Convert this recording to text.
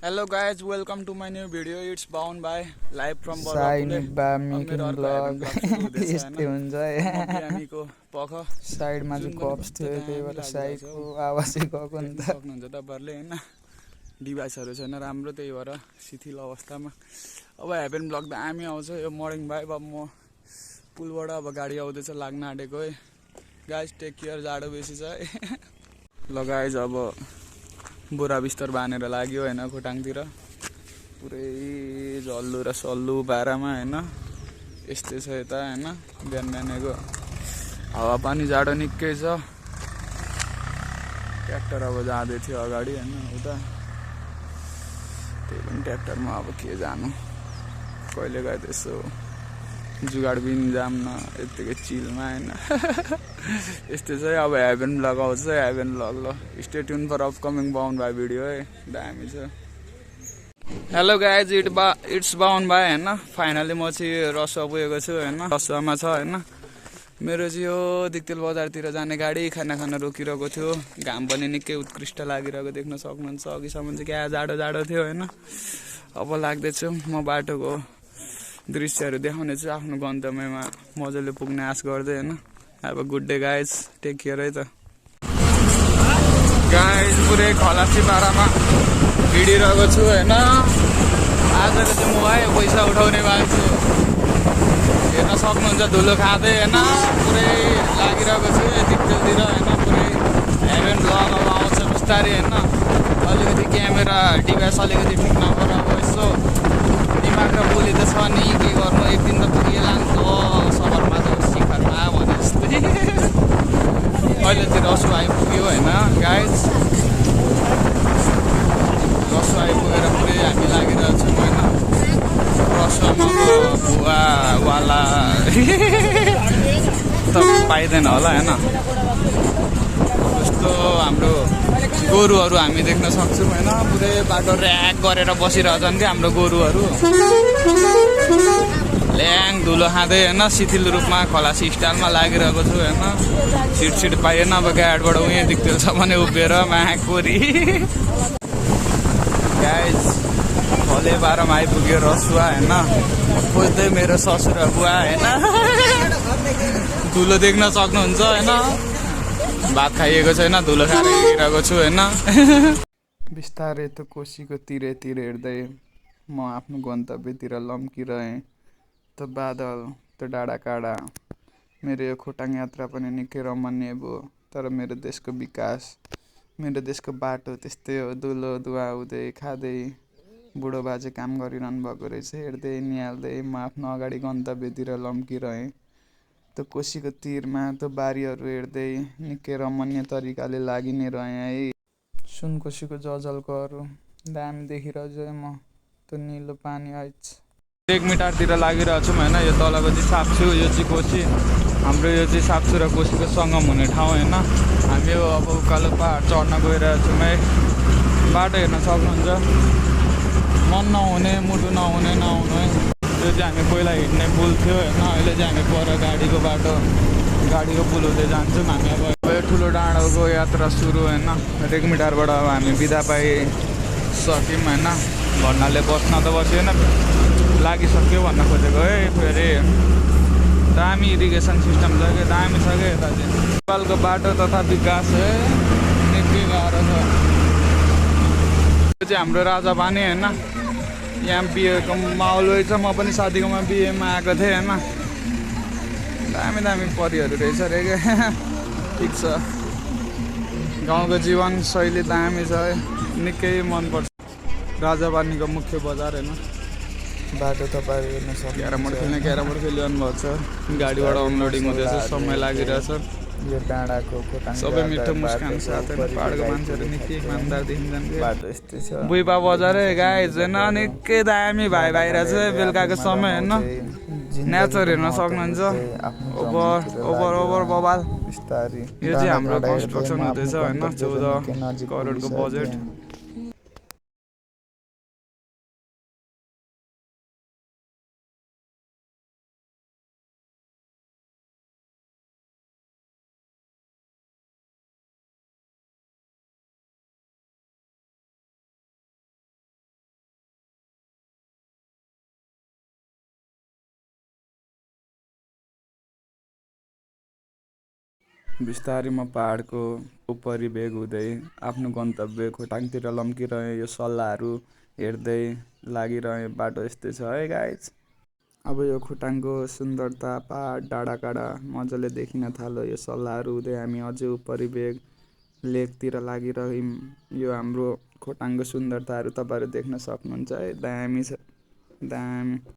Hello guys, welcome to my new video. It's Bahun Vai, live from साइन Barwapule. बा अब मेरो making अर्को हेभन ब्लग ब्लग सुरु हुँदैछ हैन। यस्तै हुन्छ अब म है बिरामीको पख साइडमा जुन चाहिँ पनि कप्स कस्तो थियो त्यही दामी भएर लागिरहेछ हौ। साइडको आवाज चाहिँ गएको नि देख्न त सक्नुहुन्छ तपाईहरुले हैन। डिभाइसहरु छैन राम्रो त्यही भएर शिथिल अवस्थामा। अब हेभन ब्लग दामी आउँछ यो मर्निङ भाइब अब म पुलबाट अब गाडी आउँदैछ लाग्न आँटेको है। गाइस टेक केयर जाडो बेसी छ है। ल गाइस अब बोरा बिस्तर बानेर लाग्यो हैन खोटाङतिर। पुरै जल्लु र सल्लु बारामा हैन यस्तै छ यता हैन बिहान बिहानको हावा पानी जाडो निकै छ ट्र्याक्टर अब जाँदै थियो अगाडि हैन उता त्यही पनि ट्र्याक्टरमा अब के जानु कहिले गए त्यसो जुगाड बिन जाम्न यतिकै चिलमा हैन यस्तै छ अब हेभन ब्लग आउँछ हेभन ब्लग ल स्टे ट्युन फर अपकमिङ बाउन भाइ भिडियो है दामी छ हेलो गाइज इट्स बाउन भाइ हैन फाइनली म चाहिँ रसुवा पुगेको छु हैन रसुवामा छ हैन मेरो चाहिँ यो दिक्तेल बजारतिर जाने गाडी खाना खाना रोकिरहेको थियो घाम पनि निकै उत्कृष्ट लागिरहेको देख्न सक्नुहुन्छ अघिसम्म चाहिँ क्या जाडो जाडो थियो हैन अब लाग्दैछु म बाटोको दृश्यहरू देखाउने छु आफ्नो गन्तव्यमा मजाले पुग्ने आश गर्दै हैन अब good day guys take care है त गाइज पुरै खलासी पारामा भिडिरहेको छु हैन आजको चाहिँ म है पैसा उठाउने भएको छु हेर्न सक्नुहुन्छ धुलो खाँदै हैन पुरै लागिरहेको छु दिक्तेलतिर हैन पुरै हेभन ब्लग अब आउँछ बिस्तारै हैन अलिकति क्यामेरा डिभाइस अलिकति ठिक नगर अब यसो दिमाग र बोली त छ नि के गर्नु एक दिन त पुगिएला नि त सहरमा त शिखरमा भने जस्तै अहिले चाहिँ रसु आइपुग्यो हैन गाइज रसु आइपुगेर पुरै हामी लागिरहेको छौँ होइन रसुमा भुवावाला त पाइँदैन होला होइन जस्तो हाम्रो गोरुहरू हामी देख्न सक्छौँ होइन पुरै बाटो ऱ्याक गरेर बसिरहेछन् कि हाम्रो गोरुहरू ल्याङ धुलो खाँदै होइन शिथिल रूपमा खलासी स्टाइलमा लागिरहेको छु होइन सिट पाइएन अब गाडबाट उहीँ दिक्तेल छ भने उभिएर माकोरी गाइज भोले बाह्रमा आइपुग्यो रसुवा होइन खोज्दै मेरो ससुरा बुवा होइन धुलो देख्न सक्नुहुन्छ होइन भात खाइएको छैन धुलो खाएर हिँडिरहेको छु होइन बिस्तारै त कोसीको तिरैतिर हेर्दै म आफ्नो गन्तव्यतिर लम्किरहेँ त बादल त डाँडा काँडा मेरो यो खोटाङ यात्रा पनि निकै रमणीय भयो तर मेरो देशको विकास मेरो देशको बाटो त्यस्तै हो धुलो धुवा हुँदै खाँदै बुढो बाजे काम गरिरहनु भएको रहेछ हेर्दै निहाल्दै म आफ्नो अगाडि गन्तव्यतिर लम्किरहेँ त कोसीको तिरमा त बारीहरू हेर्दै निकै रमणीय तरिकाले लागि नै रहेँ है सुनकोसीको जजल्कोहरू दामी देखिरहेछ म त निलो पानी आइछ 1 मिटरतिर लागिरहेको छौँ होइन यो तलको चाहिँ साप्छु यो चाहिँ कोसी हाम्रो यो चाहिँ साप्छु र कोसीको सङ्गम हुने ठाउँ होइन हामी यो अब उकालो पहाड चढ्न गइरहेको छौँ है बाटो हेर्न सक्नुहुन्छ मन नहुने मुटु नहुने नहुने यो चाहिँ हामी पहिला हिँड्ने पुल थियो होइन अहिले चाहिँ हामी पर गाडीको बाटो गाडीको पुल हुँदै जान्छौँ हामी अब यो ठुलो डाँडाको यात्रा सुरु होइन 1 मिटरबाट अब हामी बिदा पाइसक्यौँ होइन भन्नाले बस्न त बसेन लागिसक्यो भन्न खोजेको है फेरि दामी इरिगेसन सिस्टम छ कि दामी छ क्या यता चाहिँ नेपालको बाटो तथा विकास है निकै गाह्रो छ यो चाहिँ हाम्रो राजा बानी होइन यहाँ बिहेको माहौल रहेछ म पनि साथीकोमा बिहेमा आएको थिएँ होइन दामी दामी परिहरू रहेछ अरे क्या ठिक छ गाउँको जीवनशैली दामी छ है निकै मनपर्छ राजाबानीको मुख्य बजार होइन बाटो तपाईँहरू हेर्न सक्नुहुन्छ क्यारमोड खेलिरहनु भएको छ गाडीबाट अनलोडिङ हुँदैछ समय लागिरहेछ यो डाँडाको खोटाङ सबै मिठो मुस्कान साथ होइन पाहाडको मान्छेहरू निकै इमान्दार देखिन्छन् कि बाटो यस्तै छ बुइपा बजार है गाइज होइन निकै दामी भाइ बाहिरहेछ बेलुकाको समय होइन नेचर हेर्न सक्नुहुन्छ ओभर बबाल बिस्तारै यो चाहिँ हाम्रो कन्स्ट्रक्सन हुँदैछ होइन 14 करोडको बजेट बिस्तारै म पहाडको उपरी भेग हुँदै आफ्नो गन्तव्य खोटाङतिर लम्किरहेँ। यो सल्लाहरू हेर्दै लागिरहेँ। बाटो यस्तै छ है गाइज। अब यो खोटाङको सुन्दरता, पहाड, डाँडाकाँडा मजाले देखिन थाल्यो। यो सल्लाहरू हुँदै हामी अझै उपरी भेग लेकतिर लागिरह्यौँ। यो हाम्रो खोटाङको सुन्दरताहरू तपाईँहरू देख्न सक्नुहुन्छ है। दामी छ, दामी।